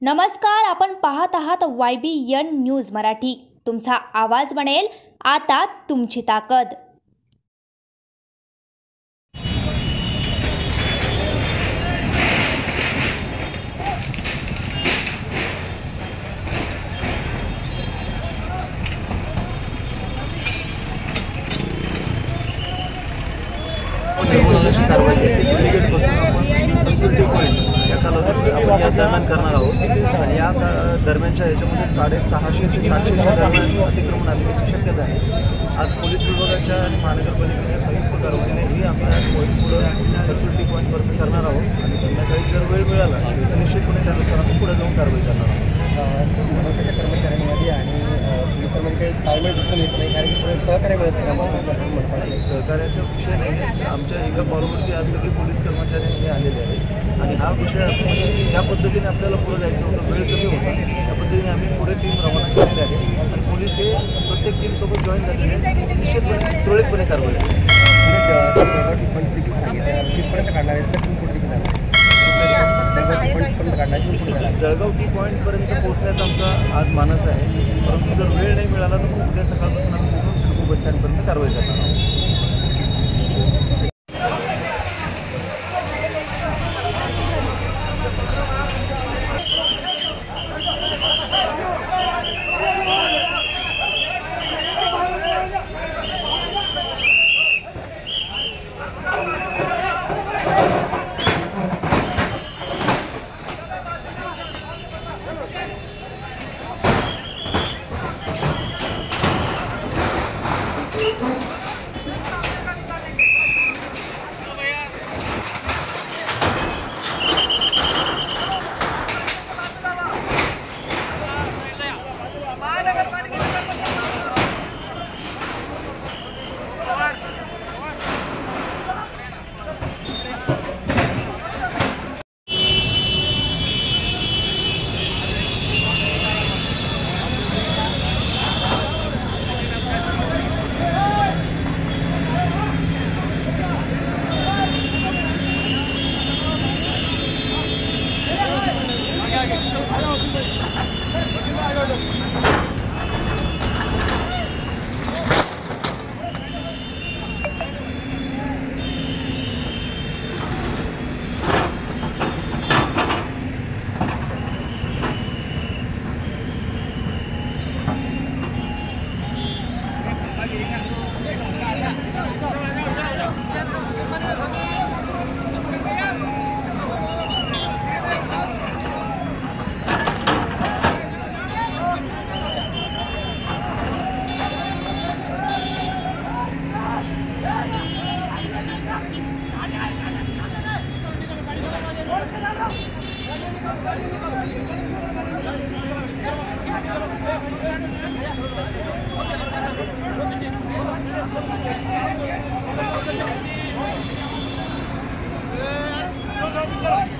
नमस्कार, आपण पाहत आहात YBN न्यूज मराठी। तुमचा आवाज बनेल आता तुमची ताकद। दरम्यान करणार आहोत आणि या दरम्यानच्या ह्याच्यामध्ये 650 ते 700च्या दरम्यान अतिक्रमण असण्याची शक्यता आहे। आज पोलीस विभागाच्या आणि महानगरपालिकेच्या संयुक्त कारवाईने ही आपल्या पुढं कन्सल्टी पॉईंटपर्यंत करणार आहोत आणि संध्याकाळी जर वेळ मिळाला तर निश्चितपणे त्यानुसार आपण पुढे जाऊन कारवाई करणार आहोत। मनोरंजनाच्या कर्मचाऱ्यांमध्ये आणि पोलिसांमध्ये काही ताळमेळ दिसून येत नाही, कारण की सहकार्य मिळत नाही आम्हाला। सहकार्याचा विषय नाही, आमच्या एका कॉलवरती आज सगळे पोलीस कर्मचारी हे आलेले आहेत आणि हा विषय ज्या पद्धतीने आपल्याला पुढे जायचं होतं, वेळ कमी होता, त्या पद्धतीने आम्ही पुढे टीम रवाना केलेली आहे आणि पोलीस हे प्रत्येक टीमसोबत जॉईन झालेले आहेत, निश्चितपणे सुरळीतपणे कारवाई करतील। जळगाव पॉईंट देखील सांगितलं तिथपर्यंत काढणार आहेत तर पुढे देखील जाणार जळगाव टी पॉईंटपर्यंत पोहोचण्याचा आमचा आज मानस आहे, परंतु जर वेळ नाही मिळाला तर मग उद्या सकाळपासून आम्ही तिथून सिडको बस स्टँडपर्यंत कारवाई करणार आहोत। Go!